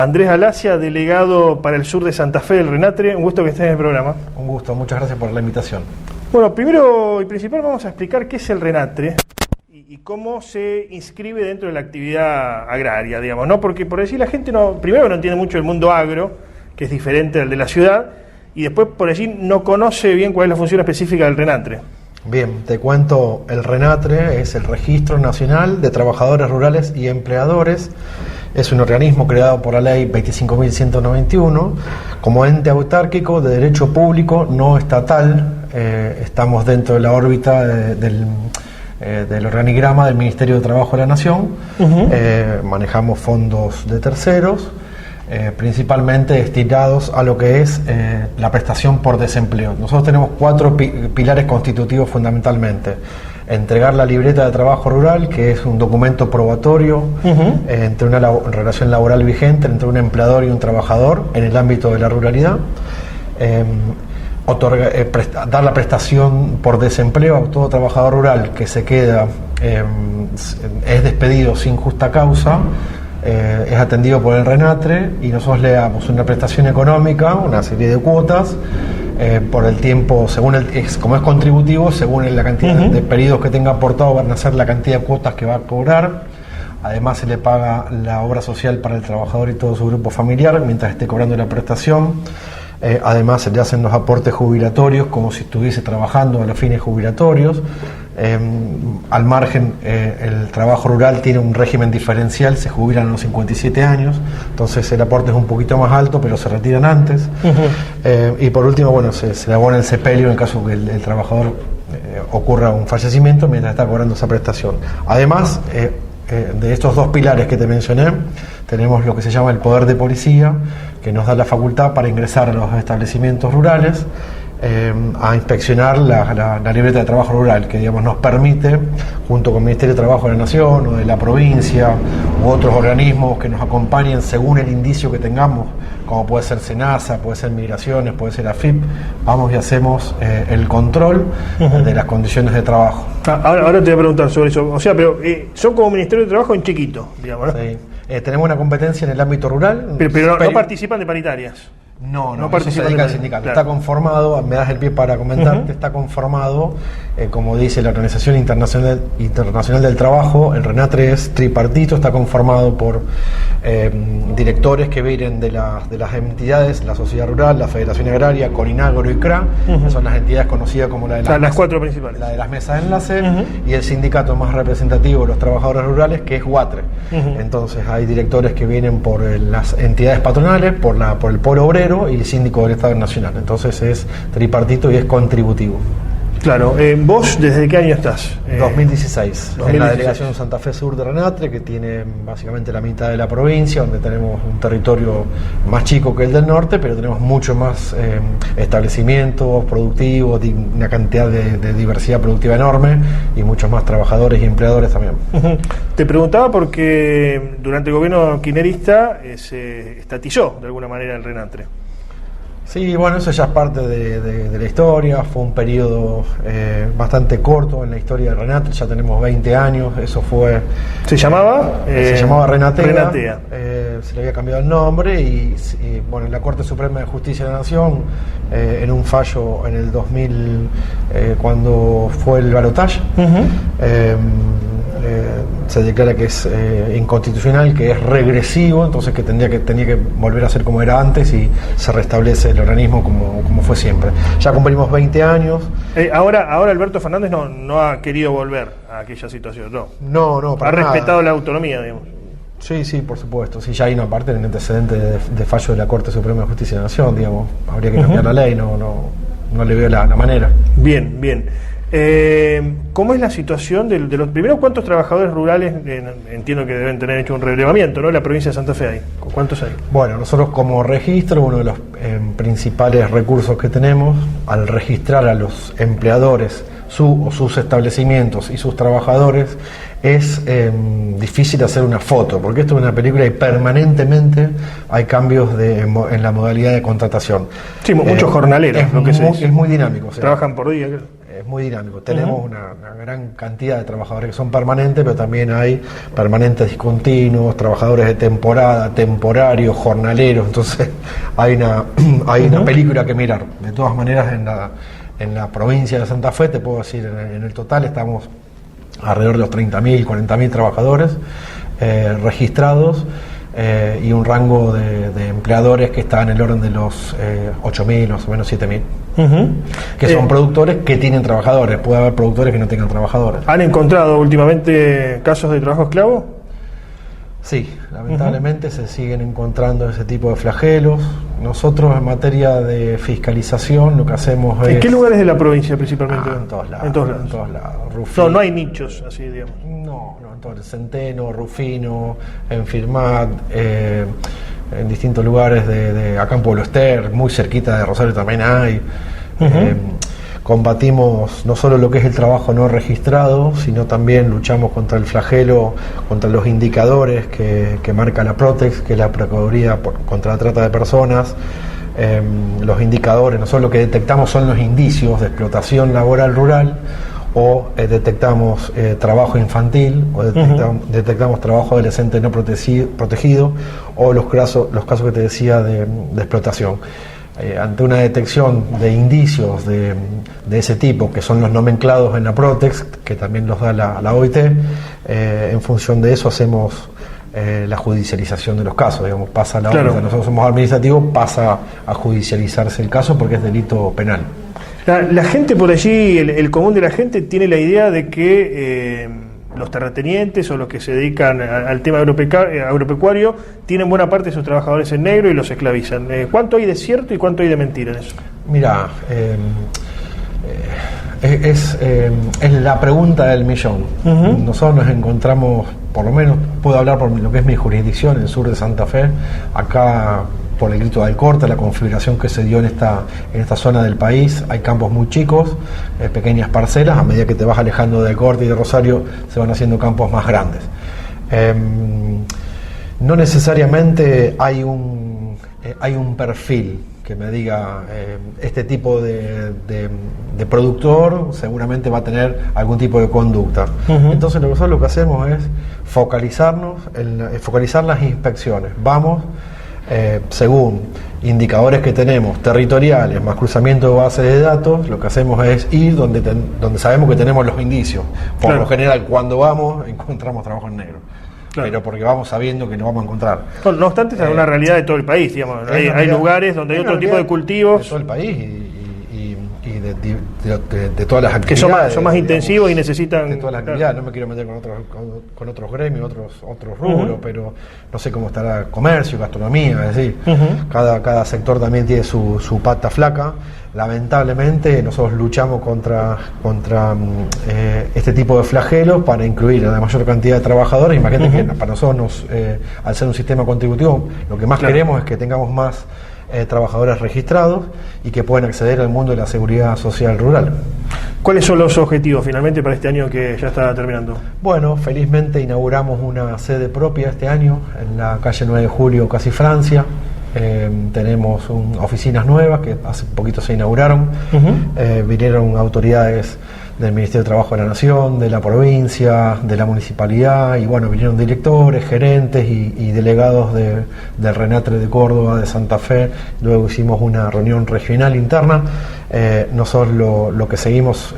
Andrés Alacia, delegado para el sur de Santa Fe del RENATRE, un gusto que estés en el programa. Un gusto, muchas gracias por la invitación. Bueno, primero y principal vamos a explicar qué es el RENATRE y cómo se inscribe dentro de la actividad agraria, digamos, ¿no? Porque por decir la gente primero no entiende mucho el mundo agro, que es diferente al de la ciudad, y después por decir no conoce bien cuál es la función específica del RENATRE. Bien, te cuento, el RENATRE es el Registro Nacional de Trabajadores Rurales y Empleadores. Es un organismo creado por la ley 25.191 como ente autárquico de derecho público no estatal. Estamos dentro de la órbita del organigrama del Ministerio de Trabajo de la Nación. Manejamos fondos de terceros, principalmente destinados a lo que es la prestación por desempleo. Nosotros tenemos 4 pilares constitutivos fundamentalmente. Entregar la libreta de trabajo rural, que es un documento probatorio entre una relación laboral vigente entre un empleador y un trabajador en el ámbito de la ruralidad. Dar la prestación por desempleo a todo trabajador rural que se queda, es despedido sin justa causa, es atendido por el RENATRE y nosotros le damos una prestación económica, una serie de cuotas, por el tiempo, como es contributivo, según la cantidad de periodos que tenga aportado, van a ser la cantidad de cuotas que va a cobrar. Además se le paga la obra social para el trabajador y todo su grupo familiar mientras esté cobrando la prestación. Además se le hacen los aportes jubilatorios como si estuviese trabajando a los fines jubilatorios. Al margen, el trabajo rural tiene un régimen diferencial, se jubilan a los 57 años, entonces el aporte es un poquito más alto, pero se retiran antes. Y por último, bueno, se le abona el sepelio en caso que el trabajador ocurra un fallecimiento mientras está cobrando esa prestación. Además, de estos 2 pilares que te mencioné, tenemos lo que se llama el poder de policía, que nos da la facultad para ingresar a los establecimientos rurales a inspeccionar la libreta de trabajo rural, que digamos nos permite, junto con el Ministerio de Trabajo de la Nación o de la provincia u otros organismos que nos acompañen según el indicio que tengamos, como puede ser SENASA, puede ser Migraciones, puede ser AFIP, vamos y hacemos el control de las condiciones de trabajo. Ahora te voy a preguntar sobre eso, o sea, pero son como Ministerio de Trabajo en chiquito, digamos, ¿no? Sí. Tenemos una competencia en el ámbito rural. Pero no participan de paritarias. No participa del sindicato. Claro. Está conformado, me das el pie para comentarte, está conformado, como dice la Organización Internacional del Trabajo, el RENATRE es tripartito, está conformado por directores que vienen de las entidades, la Sociedad Rural, la Federación Agraria, Corinagro y CRA, que son las entidades conocidas como la de las 4 principales. La de las mesas de enlace, y el sindicato más representativo de los trabajadores rurales, que es UATRE. Entonces hay directores que vienen por las entidades patronales, por el polo obrero, y el síndico del Estado Nacional. Entonces es tripartito y es contributivo. Claro. ¿Vos desde qué año estás? 2016. En la delegación Santa Fe Sur de RENATRE, que tiene básicamente la mitad de la provincia, donde tenemos un territorio más chico que el del norte, pero tenemos mucho más establecimientos productivos, una cantidad de diversidad productiva enorme y muchos más trabajadores y empleadores también. Te preguntaba porque durante el gobierno kirchnerista se estatizó de alguna manera el RENATRE. Sí, bueno, eso ya es parte de la historia, fue un periodo bastante corto en la historia de RENATRE, ya tenemos 20 años, eso fue... ¿Se llamaba? Se llamaba Renatea. Se le había cambiado el nombre y bueno, la Corte Suprema de Justicia de la Nación, en un fallo en el 2000, cuando fue el balotaje, se declara que es inconstitucional, que es regresivo, entonces que tenía que volver a ser como era antes y se restablece el organismo como fue siempre. Ya cumplimos 20 años. Ahora Alberto Fernández no ha querido volver a aquella situación, ¿no? No, ha respetado la autonomía, digamos. Sí, por supuesto. Sí, ya hay una parte en el antecedente de fallo de la Corte Suprema de Justicia de la Nación, digamos. Habría que cambiar la ley, no le veo la manera. Bien. ¿Cómo es la situación de los primeros? ¿Cuántos trabajadores rurales entiendo que deben tener hecho un relevamiento, ¿no? En la provincia de Santa Fe hay. ¿Cuántos hay? Bueno, nosotros como registro, uno de los principales recursos que tenemos al registrar a los empleadores sus establecimientos y sus trabajadores es difícil hacer una foto, porque esto es una película y permanentemente hay cambios en la modalidad de contratación. Sí, muchos jornaleros, lo que es muy dinámico. Trabajan por día. es muy dinámico. Tenemos una gran cantidad de trabajadores que son permanentes, pero también hay permanentes discontinuos, trabajadores de temporada, temporarios, jornaleros. Entonces hay una película que mirar. De todas maneras, en la provincia de Santa Fe, te puedo decir, en el total estamos alrededor de los 30.000, 40.000 trabajadores registrados, y un rango de empleadores que está en el orden de los 8.000, más o menos 7.000, que son productores que tienen trabajadores. Puede haber productores que no tengan trabajadores. ¿Han encontrado últimamente casos de trabajo esclavo? Sí, lamentablemente se siguen encontrando ese tipo de flagelos. Nosotros, en materia de fiscalización, lo que hacemos es... ¿En qué lugares de la provincia principalmente? En todos lados. En todos lados. En todos lados. No hay nichos así, digamos. No, en todo el Centeno, Rufino, en Firmat, en distintos lugares acá en Pueblo Ester, muy cerquita de Rosario también hay. Combatimos no solo lo que es el trabajo no registrado, sino también luchamos contra el flagelo, contra los indicadores que marca la Protex, que es la Procuraduría contra la Trata de Personas. Los indicadores, nosotros lo que detectamos son los indicios de explotación laboral rural, o detectamos trabajo infantil, o detectamos trabajo adolescente no protegido, o los casos que te decía de explotación. Ante una detección de indicios de ese tipo, que son los nomenclados en la Protex, que también los da la OIT, en función de eso hacemos la judicialización de los casos. Digamos, pasa la claro. OIT, nosotros somos administrativos, pasa a judicializarse el caso porque es delito penal. La gente por allí, el común de la gente, tiene la idea de que los terratenientes o los que se dedican al tema agropecuario tienen buena parte de sus trabajadores en negro y los esclavizan. ¿Cuánto hay de cierto y cuánto hay de mentira en eso? Mira, es la pregunta del millón. Nosotros nos encontramos, por lo menos puedo hablar por lo que es mi jurisdicción, en el sur de Santa Fe, acá por el Grito de Alcorta, la configuración que se dio en esta zona del país. Hay campos muy chicos, pequeñas parcelas. A medida que te vas alejando de Alcorta y de Rosario, se van haciendo campos más grandes. No necesariamente hay un perfil que me diga este tipo de productor seguramente va a tener algún tipo de conducta. Entonces nosotros lo que hacemos es focalizar las inspecciones. Vamos según indicadores que tenemos territoriales más cruzamiento de bases de datos. Lo que hacemos es ir donde sabemos que tenemos los indicios. Por lo general, cuando vamos encontramos trabajo en negro. Claro. Pero porque vamos sabiendo que lo vamos a encontrar. No obstante, es una realidad de todo el país, digamos. Hay lugares donde hay otro tipo de cultivos. De todo el país y de todas las actividades. Que son más intensivos y necesitan... De todas las actividades. No me quiero meter con otros gremios, otros rubros, pero no sé cómo estará comercio, gastronomía, es decir, cada sector también tiene su pata flaca. Lamentablemente nosotros luchamos contra este tipo de flagelos para incluir a la mayor cantidad de trabajadores. Imagínate que para nosotros, al ser un sistema contributivo, lo que más queremos es que tengamos más trabajadores registrados y que puedan acceder al mundo de la seguridad social rural. ¿Cuáles son los objetivos finalmente para este año que ya está terminando? Bueno, felizmente inauguramos una sede propia este año en la calle 9 de Julio, casi Francia. Tenemos oficinas nuevas que hace poquito se inauguraron. Vinieron autoridades del Ministerio de Trabajo de la Nación, de la provincia, de la municipalidad, y bueno, vinieron directores, gerentes y delegados del RENATRE de Córdoba, de Santa Fe. Luego hicimos una reunión regional interna. Nosotros lo que seguimos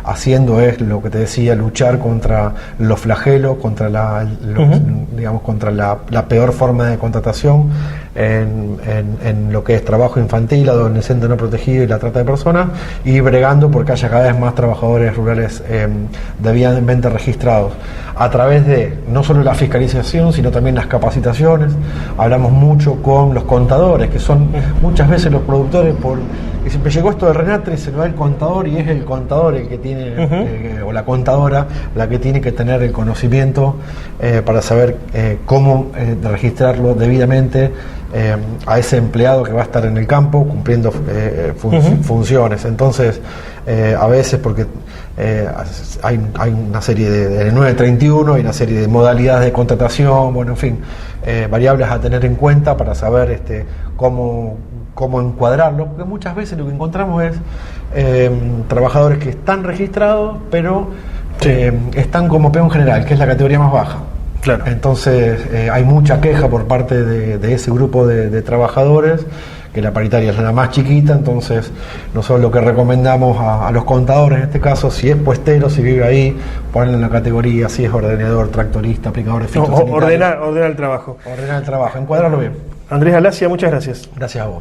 haciendo es lo que te decía, luchar contra los flagelos, contra contra la peor forma de contratación en lo que es trabajo infantil, adolescente no protegido y la trata de personas, y bregando porque haya cada vez más trabajadores rurales debidamente registrados a través de no solo la fiscalización, sino también las capacitaciones. Hablamos mucho con los contadores, que son muchas veces los productores, que siempre llegó esto del RENATRE, se lo da el contador y es el contador el que tiene, o la contadora, la que tiene que tener el conocimiento para saber cómo registrarlo debidamente a ese empleado que va a estar en el campo cumpliendo funciones. Entonces, a veces porque hay una serie de 931, hay una serie de modalidades de contratación, bueno, en fin, variables a tener en cuenta para saber cómo cómo encuadrarlo, porque muchas veces lo que encontramos es trabajadores que están registrados, pero están como peón general, que es la categoría más baja. Claro. Entonces hay mucha queja por parte de ese grupo de trabajadores, que la paritaria es la más chiquita. Entonces nosotros lo que recomendamos a los contadores, en este caso, si es puestero, si vive ahí, ponerle en la categoría, si es ordenador, tractorista, aplicador de fitosanitarios. Ordena el trabajo. Ordenar el trabajo, encuadrarlo bien. Andrés Alasia, muchas gracias. Gracias a vos.